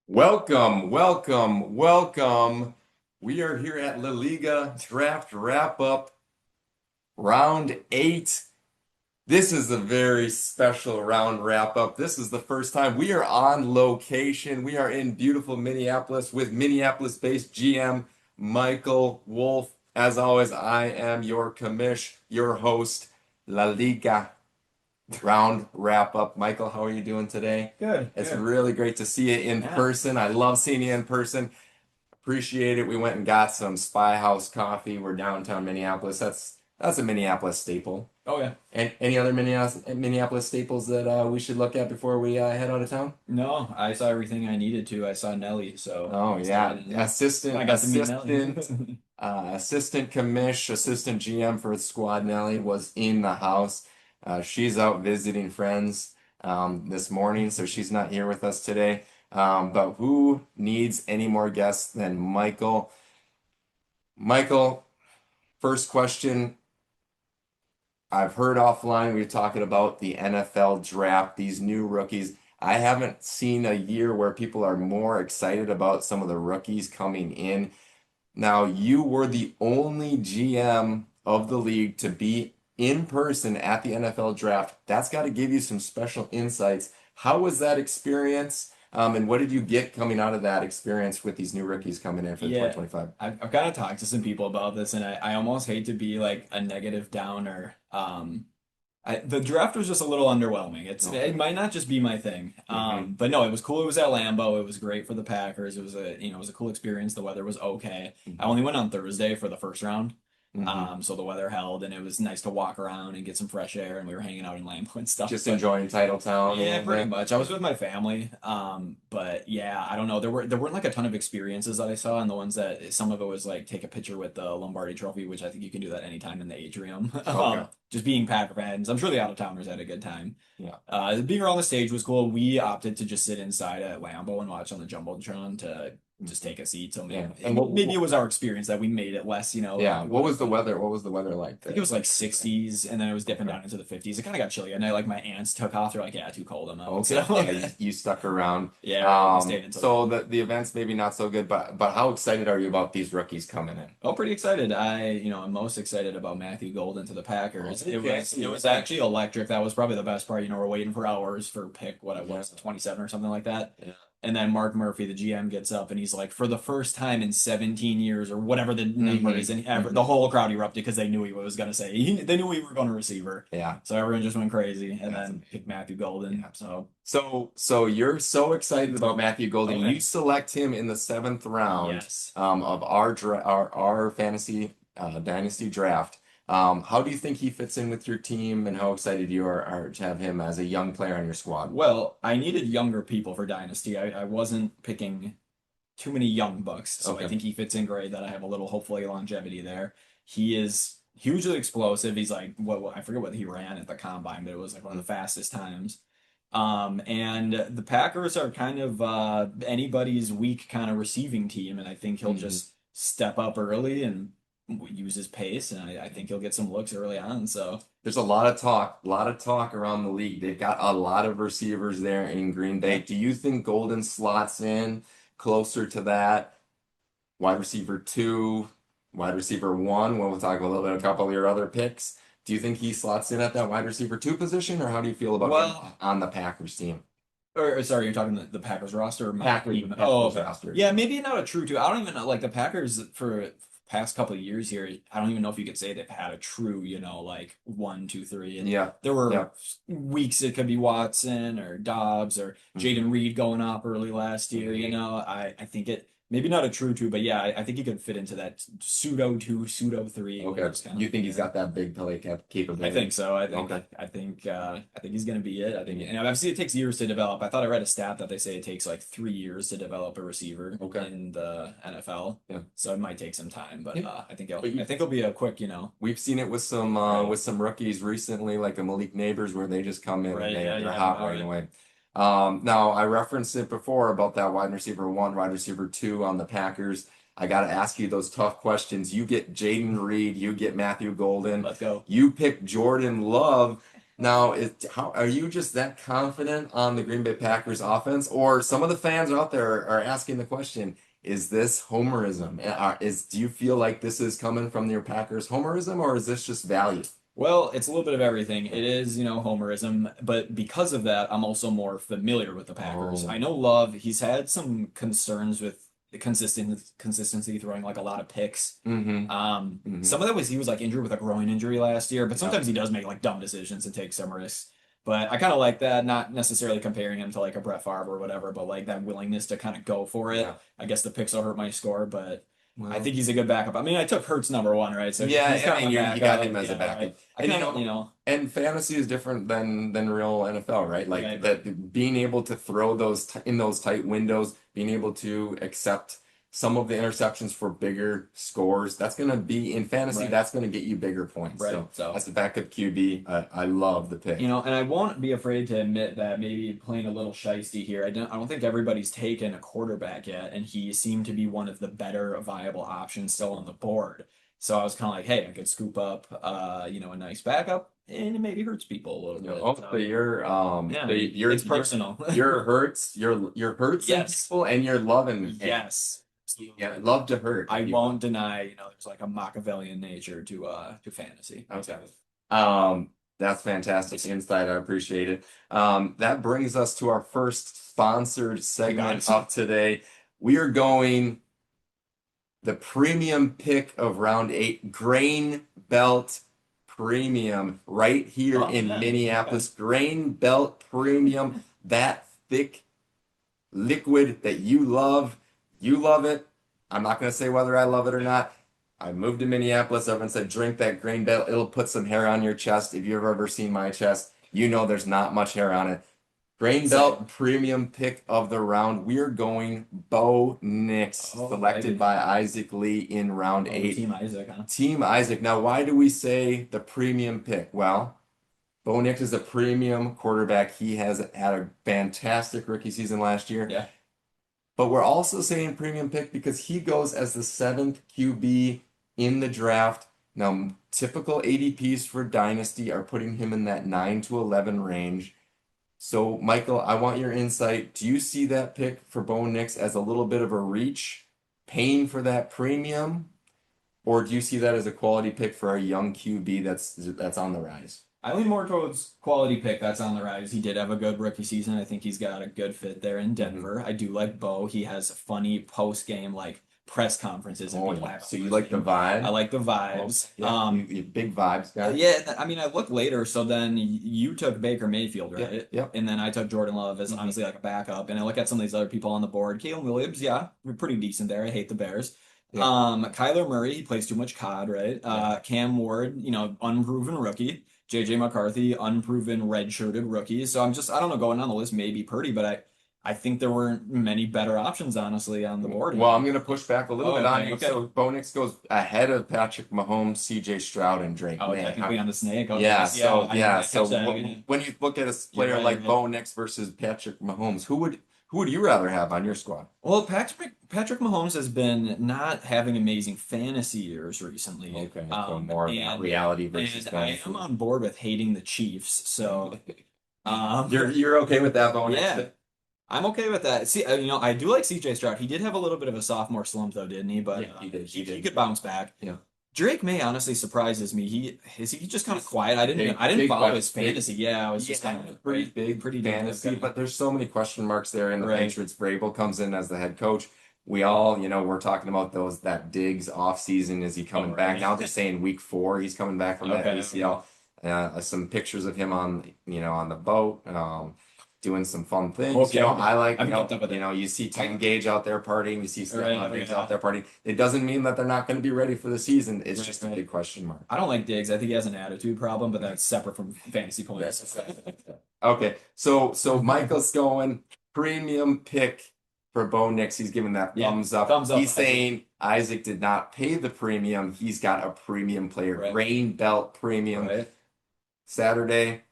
Welcome, welcome, welcome. We are here at La Liga Draft Wrap Up Round 8. This is a very special round wrap up. This is the first time we are on location. We are in beautiful Minneapolis with Minneapolis-based GM Michael Wolf. As always, I am your commish, your host, La Liga round wrap up. Michael, how are you doing today? Good, It's good. really great to see you in Yeah. person. I love seeing you in person. Appreciate it. We went and got some Spy House coffee. We're downtown Minneapolis. That's a Minneapolis staple. Oh yeah. And any other Minneapolis staples that we should look at before we head out of town? No, I saw everything I needed to. I saw Nelly, so Oh yeah, excited. I assistant got to meet Nelly. assistant commish, assistant GM for the squad. Nelly was in the house. She's out visiting friends this morning, so she's not here with us today. But who needs any more guests than Michael? Michael, first question. I've heard offline we were talking about the NFL draft, these new rookies. I haven't seen a year where people are more excited about some of the rookies coming in. Now, you were the only GM of the league to be in person at the NFL draft. That's got to give you some special insights. How was that experience? And what did you get coming out of that experience with these new rookies coming in for the Yeah, 2025? I've kind of talked to some people about this, and I almost hate to be like a negative downer. The draft was just a little underwhelming. It Okay. might not just be my thing. Hmm. But no, it was cool. It was at Lambeau. It was great for the Packers. It was a cool experience. The weather was okay. I Hmm. only went on Thursday for the first round. Hmm. So the weather held, and it was nice to walk around and get some fresh air. And we were hanging out in Lambeau and stuff. Just But enjoying Titletown a yeah, little pretty bit. much. I was with my family. But yeah, I don't know. There weren't like a ton of experiences that I saw, and the ones that some of it was like take a picture with the Lombardi Trophy, which I think you can do that anytime in the atrium. Okay. Just being Packer fans, I'm sure the out of towners had a good time. Yeah. Being around the stage was cool. We opted to just sit inside at Lambeau and watch on the Jumbotron to just take a seat. So Yeah. maybe And maybe it was our experience that we made it less, yeah, like what what. was the weather? What was the weather like I think it there? was like 60s, and then it was dipping Okay. down into the 50s. It kind of got chilly, and I like my aunts took off. They're like, "Yeah, too cold. I'm out." Okay. So Yeah, you stuck around. yeah, we stayed until So the event's maybe not so good, but how excited are you about these rookies coming in? oh, pretty excited. I'm most excited about Matthew Golden to the Packers. Okay. It was actually electric. That was probably the best part. We're waiting for hours for pick what it Yeah. was, 27 or something like that. Yeah. And then Mark Murphy, the GM, gets up and he's like, for the first time in 17 years or whatever the number Hmm. is, and Hmm. the whole crowd erupted because they knew he was going to say. They knew we were going to receiver. Yeah. So everyone just went crazy and That's then amazing. picked Matthew Golden. Yeah. So So you're so excited about Matthew Golden. okay. You select him in the seventh round Yes. of our fantasy dynasty draft. How do you think he fits in with your team, and how excited you are to have him as a young player on your squad? Well, I needed younger people for Dynasty. I wasn't picking too many young bucks, so I Okay. think he fits in great. That I have a little hopefully longevity there. He is hugely explosive. He's like I forget what he ran at the combine, but it was like one of the fastest times. And the Packers are kind of anybody's weak kind of receiving team, and I think he'll Mhm. just step up early and use his pace, and I think he'll get some looks early on. So There's a lot of talk around the league. They've got a lot of receivers there in Green Bay. yeah. Do you think Golden slots in closer to that wide receiver two, wide receiver one? When we'll talk a little bit, a couple of your other picks. Do you think he slots in at that wide receiver two position, or how do you feel about him Well, on the Packers team? or sorry, you're talking the Packers roster or my Packers, the team? Oh, Packers okay. roster. Yeah, maybe not a true two. I don't even know. Like the Packers for past couple of years here, I don't even know if you could say they've had a true, like one, two, three. And Yeah, there yeah. were weeks it could be Watson or Dobbs or Mhm. Jaden Reed going off early last year. I think it maybe not a true two, but yeah, I think he could fit into that pseudo two, pseudo three, where Okay. it's kind You of think he's got that big play I capability? think so. Okay. I think he's gonna be it. I think, and obviously it takes years to develop. I thought I read a stat that they say it takes like 3 years to develop a receiver Okay. in the NFL. Yeah. So it might take some time, but Yeah. But I think he'll be a quick, we've seen it right, with some rookies recently, like a Malik Neighbors, where they just come in and right, yeah, they're yeah, hot all right right, away. Now I referenced it before about that wide receiver one, wide receiver two on the Packers. I got to ask you those tough questions. You get Jaden Reed, you get Matthew Golden, let's go. you pick Jordan Love. Now, how are you just that confident on the Green Bay Packers offense, or some of the fans out there are asking the question, is this homerism? Do you feel like this is coming from your Packers homerism, or is this just value? Well, it's a little bit of everything. It is, homerism, but because of that, I'm also more familiar with the Packers. I Oh, know Love, he's had some concerns with the consistency throwing like a lot of picks. mm-hmm, mm-hmm. Some of that was he was like injured with a groin injury last year, but Yep, sometimes he does make like dumb decisions and take some risks. But I kind of like that, not necessarily comparing him to like a Brett Favre or whatever, but like that willingness to kind of go for it. yeah. I guess the picks will hurt my score, but I Well, think he's a good backup. I mean, I took Hurts number one, right? So he's yeah, kind I of mean, my you got him backup. as a Yeah, right. backup, I and kind of, and fantasy is different than real NFL, right? Like right. that, being able to throw those t in those tight windows, being able to accept some of the interceptions for bigger scores. That's gonna be in fantasy. Right. That's gonna get you bigger points. Right. So So, as a backup QB, I love the pick. and I won't be afraid to admit that maybe playing a little shisty here. I don't think everybody's taken a quarterback yet, and he seemed to be one of the better viable options still on the board. So I was kind of like, hey, I could scoop up, a nice backup, and it maybe hurts people a little bit. Oh, so So, you're yeah, you're it's personal. you're hurts you're hurting Yes. people and you're loving it. Yes. Yeah, Absolutely. love to hurt I people. won't deny, there's like a Machiavellian nature to fantasy. Okay. That's fantastic insight. I appreciate it. That brings us to our first sponsored segment Congrats. of today. We are going the premium pick of round eight, Grain Belt Premium, right here Oh in man. Okay. Minneapolis. Grain Belt Premium, that thick liquid that you love. You love it. I'm not going to say whether I love it or not. I moved to Minneapolis. Everyone said, drink that Grain Belt. It'll put some hair on your chest. If you've ever seen my chest, you know there's not much hair on it. Grain Belt Same. premium pick of the round. We're going Bo Nix, Oh selected baby. by Isaac Lee in round Oh, eight. Team Isaac, huh? Team Isaac. Now, why do we say the premium pick? Well, Bo Nix is a premium quarterback. He has had a fantastic rookie season last year. Yeah. But we're also saying premium pick because he goes as the seventh QB in the draft. Now, typical ADPs for Dynasty are putting him in that 9 to 11 range. So, Michael, I want your insight. Do you see that pick for Bo Nix as a little bit of a reach, paying for that premium, or do you see that as a quality pick for a young QB that's on the rise? I lean more towards quality pick that's on the rise. He did have a good rookie season. I think he's got a good fit there in Mhm. Denver. I do like Bo. He has funny post game like press conferences and Oh, people yeah. have So you like the I vibe? like the Oh, vibes. yeah. You big vibes guy. Yeah, I mean, I looked later, so then you took Baker Mayfield, Yep. right? Yep. And then I took Jordan Love as Mhm. honestly like a backup. And I look at some of these other people on the board. Caleb Williams, yeah, we're pretty decent there. I hate the Bears. Yeah. Kyler Murray, he plays too much COD, right? Yeah. Cam Ward, unproven rookie. JJ McCarthy, unproven redshirted rookie. So I don't know, going down the list, maybe Purdy, but I think there weren't many better options, honestly, on the board Well, here. I'm going to push back a little Oh, bit on okay, you. okay. So Bo Nix goes ahead of Patrick Mahomes, CJ Stroud, and Drake Oh, May. technically on the snake. Okay. Yeah, Yeah, so I did yeah, not so catch that. when you look at a You're player right, you're like right. Bo Nix versus Patrick Mahomes, who would you rather have on your squad? Well, Patrick Mahomes has been not having amazing fantasy years recently. Okay, so more about And reality versus and I am fantasy. on board with hating the Chiefs. So, um, You're okay with that, Bo Nix? yeah, I'm okay with that. See, I do like CJ Stroud. He did have a little bit of a sophomore slump though, didn't he? But Yeah, he did. he He he did. could bounce back. Yeah. Drake May honestly surprises me. He just kind of quiet. I didn't Big, follow his big, fantasy. Yeah, I was just yeah, kind of pretty right, big pretty damn good fantasy, guy. but there's so many question marks there in the Right. Patriots. Vrabel comes in as the head coach. We all, we're talking about that Diggs off season. Is he Oh, coming back? right. Now they're saying week 4 he's coming back from that Okay. ACL. Some pictures of him on the boat, doing some fun things. Okay. I like, I'm kept up with it. you see Tom Gage out there partying, you see Right. Stephon Diggs Yeah. out there partying. It doesn't mean that they're not going to be ready for the season. It's Right, just a right. big question mark. I don't like Diggs. I think he has an attitude problem, but that's separate from fantasy points. Okay, so Michael's going premium pick for Bo Nix. He's giving that Yeah, thumbs up. thumbs up. He's saying Isaac did not pay the premium. He's got a premium player, Right. Grain Belt Premium. Right. Saturday,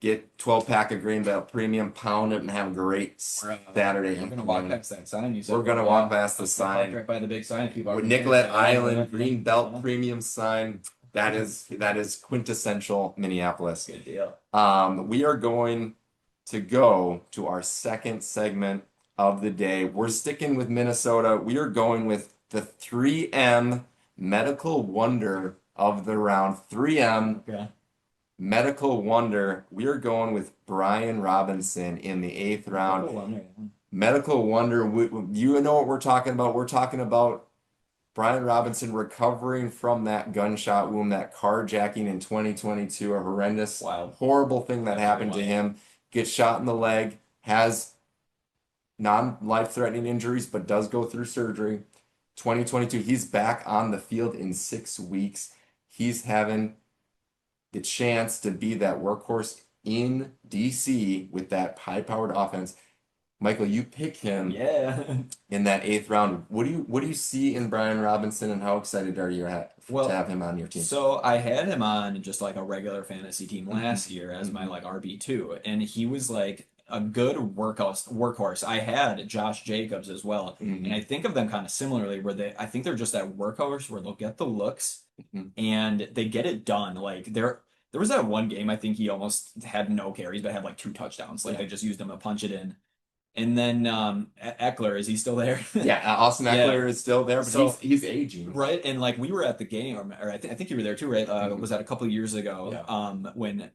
get 12-pack of Grain Belt Premium, pound it, and have a great Saturday. We're gonna walk past that sign. You said We're gonna walk past the sign. right by the big sign. People are With gonna Nicollet say, Island, yeah, Green Belt yeah. Premium sign. That is quintessential Minneapolis. Good deal. We are going to go to our second segment of the day. We're sticking with Minnesota. We are going with the 3M Medical Wonder of the round. 3M Okay. Medical Wonder. We are going with Brian Robinson in the eighth round. Cool one, yeah. Medical Wonder. You know what we're talking about. We're talking about Brian Robinson recovering from that gunshot wound, that carjacking in 2022, a horrendous, Wild. horrible thing that Very happened to wild. him. Gets shot in the leg, has non-life-threatening injuries, but does go through surgery. 2022, he's back on the field in 6 weeks. He's having the chance to be that workhorse in DC with that high-powered offense. Michael, you pick him Yeah. in that eighth round. What do you see in Brian Robinson, and how excited are you Well, to have him on your team? so I had him on just like a regular fantasy team last year as my Mhm. like RB2, and he was like a good workhorse. I had Josh Jacobs as well, and I Mhm. think of them kind of similarly, where I think they're just that workhorse where they'll get the looks Mhm. and they get it done. Like there was that one game I think he almost had no carries but had like two touchdowns. Like Yeah. they just used him to punch it in. And then Eckler, is he still there? Yeah, Austin Yeah. Eckler is still there, but So he's aging. right, and like we were at the game, or I think you were there too, right? Mhm. Was that a couple of years ago? Yeah. When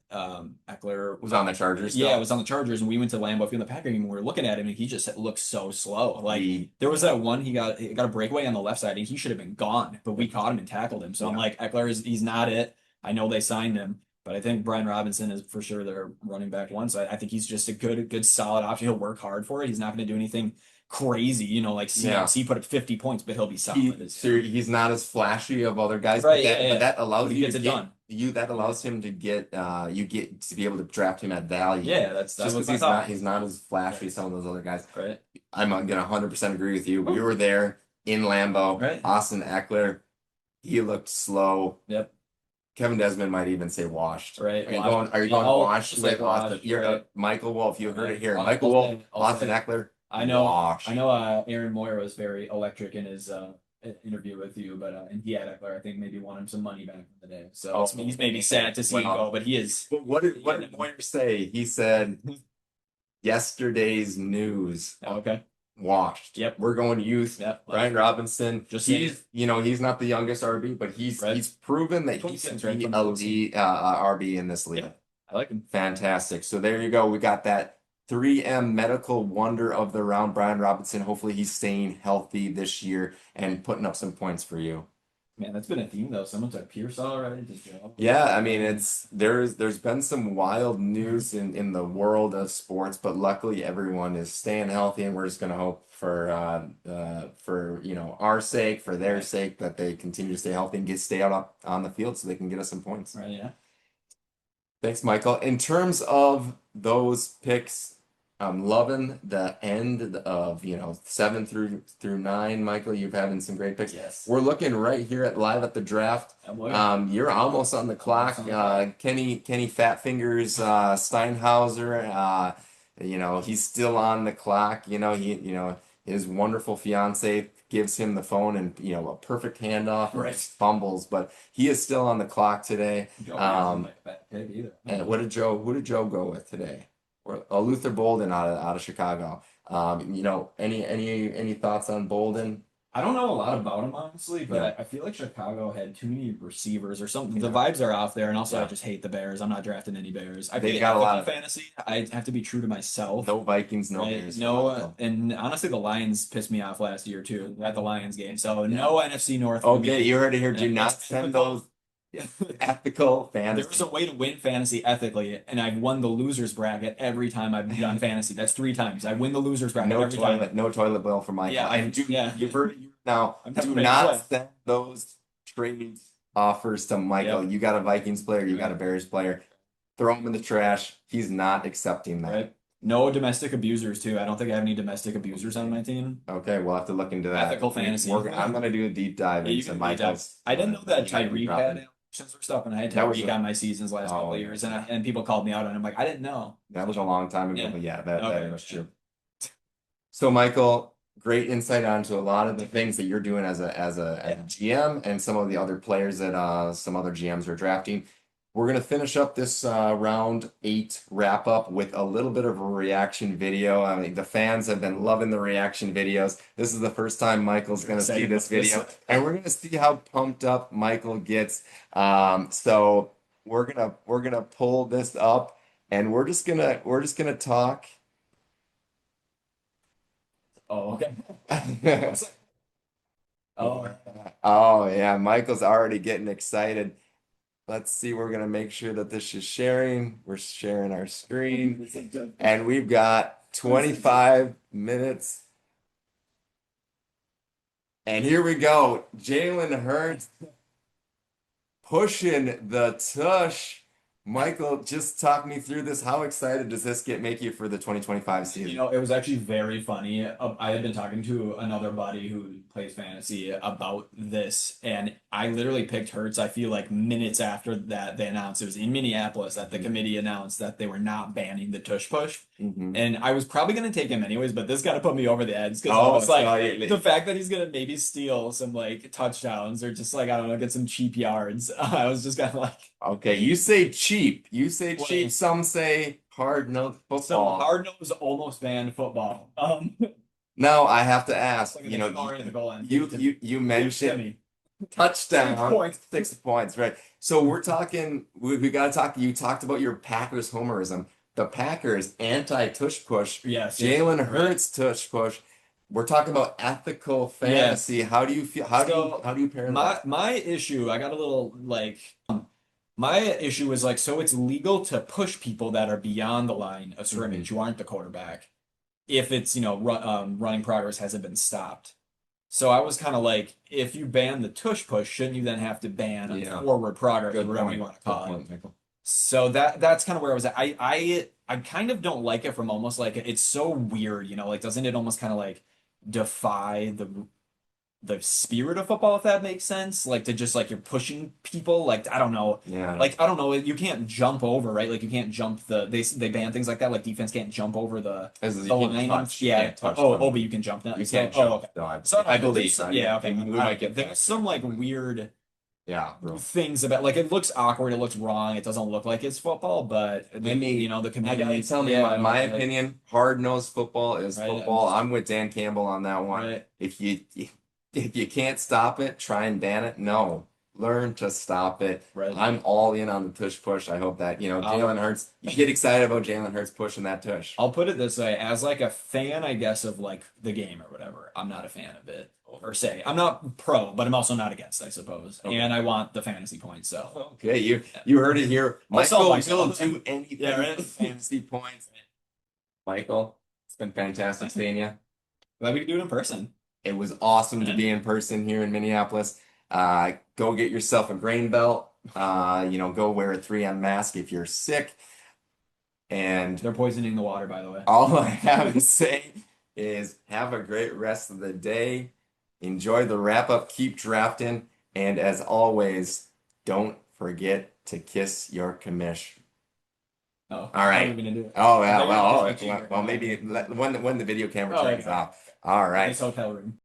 Eckler Was on the Chargers yeah, it still. was on the Chargers, and we went to Lambeau Field in the Packer game, and we were looking at him, and he just looked so slow. Like The there was that one he got a breakaway on the left side, and he should have been gone, but we caught him and tackled him. So I'm Yeah. like, he's not it. I know they signed him, but I think Brian Robinson is for sure their running back one. So I think he's just a good solid option. He'll work hard for it. He's not going to do anything crazy, like Yeah. CMC put up 50 points, but he'll be solid. He's not as flashy of other guys, Right, but yeah. that allows But he you gets to it get done. that allows him to get you get to be able to draft him at value. Yeah, that's Just what because I thought. he's not as flashy as some of those other guys. Right, I'm gonna 100% agree with you. We were there in Lambeau. right. Austin Eckler, he looked slow. Yep. Kevin Desmond might even say washed. Right. Are you going I'll washed say with washed, Austin? You're right. Michael Wolf. You heard it here. I'll- Michael I'll Wolf, say- I'll Austin say- Eckler, I know. washed. I know. Aaron Moyer was very electric in his interview with you, but and he had Eckler. I think maybe won him some money back in the day. So he's maybe sad to see him Well, go, but he is. But what did Moyer say? He said yesterday's news Okay. washed. Yep. We're going youth. Yep. Brian Robinson. Just he's not the youngest RB, but he's Right. he's proven that he 26, can right? be a 26. lead RB in this league. Yeah. I like him. Fantastic. So there you go. We got that 3M medical wonder of the round, Brian Robinson. Hopefully he's staying healthy this year and putting up some points for you. Man, that's been a theme though. Someone took Pearsall already. Yeah, I mean there's been some wild news in the world of sports, but luckily everyone is staying healthy, and we're just gonna hope for our sake, for their sake, that they continue to stay healthy and stay out on the field so they can get us some points. Right. Yeah. Thanks, Michael. In terms of those picks, I'm loving the end of 7 through 9. Michael, you're having some great picks. Yes. We're looking right here at live at the draft. You're almost on the clock. Kenny Fat Fingers Steinhauser. He's still on the clock. His wonderful fiance gives him the phone and a perfect handoff and Right. fumbles, but he is still on the clock today. And who did Joe go with today? Luther Bolden out of Chicago. Any thoughts on Bolden? I don't know a lot about him honestly, but Yeah. I feel like Chicago had too many receivers or something. Yeah. The vibes are off there, and also Yeah. I just hate the Bears. I'm not drafting any Bears. I They've play got a lot ethical of- fantasy. I have to be true to myself. No Vikings, no Right? Bears. No, and honestly, the Lions pissed me off last year too at the Lions game. So no NFC North. for Okay, me. you heard it here. Do Yeah, not it's send typical. those ethical fantasy. There's a way to win fantasy ethically, and I've won the losers bracket every time I've done fantasy. That's 3 times. I win the losers bracket No every time. toilet bill for Michael. Yeah, And you've heard it now. I'm Do definitely not gonna send those trade offers to Michael. Yep. You got a Vikings player, you got a Bears player. Throw him in the trash. He's not accepting that. Right. No domestic abusers too. I don't think I have any domestic abusers on my team. Okay, we'll have to look into that. Ethical fantasy. I'm gonna do a deep dive Yeah, you into can Michael's. I didn't know that you know, Tyreek dropping. had allegations or stuff, and I had That was Tyreek on my seasons last couple of yeah. years, and people called me out on it. I'm like, I didn't know. That was a long time ago, Yeah. but yeah, that Okay. was true. So, Michael, great insight onto a lot of the things that you're doing as a Yeah. GM and some of the other players that some other GMs are drafting. We're gonna finish up this round 8 wrap up with a little bit of a reaction video. I mean, the fans have been loving the reaction videos. This is the first time Michael's We're gonna see excited this about this. video, and we're gonna see how pumped up Michael gets. So we're gonna pull this up, and we're just gonna talk. Oh, okay. Oh, Oh yeah, Michael's already getting excited. Let's see, we're gonna make sure that this is sharing. We're sharing our screen, and we've got 25 minutes. And here we go. Jalen Hurts pushing the tush. Michael, just talk me through this. How excited does this make you for the 2025 you season? know, it was actually very funny. I had been talking to another buddy who plays fantasy about this, and I literally picked Hurts. I feel like minutes after that they announced it was in Minneapolis that the committee announced that they were not banning the tush push. Mhm. And I was probably gonna take him anyways, but this got to put me over the edge because I Oh, was like, so the fact that he's gonna maybe steal some like touchdowns or just like I don't know, get some cheap yards. I was just kind of like, okay, you say cheap. You say cheap. wait, Some say hard-nosed some football. hard-nosed almost banned football. Now I have to It's ask, like an scoring the goal line. Give you it to me. you you Give it to mentioned me. touchdown, 6 points. 6 points, right? So we're talking. We got to talk. You talked about your Packers homerism. The Packers anti-tush push. Yes, yes, Jalen right. Hurts tush push. We're talking about ethical Yes. fantasy. How do you feel? How do you So how do you pair my that? my issue, I got a little like my issue is like so it's legal to push people that are beyond the line of Mhm. scrimmage who aren't the quarterback if it's running progress hasn't been stopped. So I was kind of like, if you ban the tush push, shouldn't you then have to ban Yeah, forward progress or good whatever you point. want to Good call it? point, Michael. So that's kind of where I was at. I kind of don't like it from almost like it's so weird, like doesn't it almost kind of like defy the spirit of football if that makes sense? Like to just like you're pushing people, like I don't know. Yeah, Like I don't know, you can't jump over, right? Like you can't jump they ban things like that like defense can't jump over this is the you can't line and touch. You yeah. can't touch Oh, them. but you can jump now. You So can't oh, jump. okay. No, So I don't I know, believe. yeah, okay. We might get There's faster. some like weird Yeah, bro. things about like it looks awkward, it looks wrong, it doesn't look like it's football, but I mean, the I gotta committee, tell me yeah, my like, opinion. Hard-nosed football is right, football. I'm with Dan Campbell on that one. right, If you can't stop it, try and ban it. No, learn to stop it. right. I'm all in on the tush push. I hope that I'll Jalen Hurts. You get excited about Jalen Hurts pushing that tush. I'll put it this way, as like a fan, I guess, of like the game or whatever, I'm not a fan of it. Or say, I'm not pro, but I'm also not against, I suppose. Okay. And I want the fantasy points, so Okay, you yeah. you heard it here. I'll sell Michael will myself. do anything Yeah, right. for fantasy points. Michael, it's been fantastic seeing you. Glad we can do it in person. It was awesome to Yeah. be in person here in Minneapolis. Go get yourself a grain belt. Go wear a 3M mask if you're sick. And They're poisoning the water, by the way. all I have to say is have a great rest of the day. Enjoy the wrap up. Keep drafting. And as always, don't forget to kiss your commish. Oh, All how are we right. gonna do it? Oh, I yeah. thought you were Well, just pitching your maybe when the video camera Oh, turns okay. off. All right. Nice hotel room.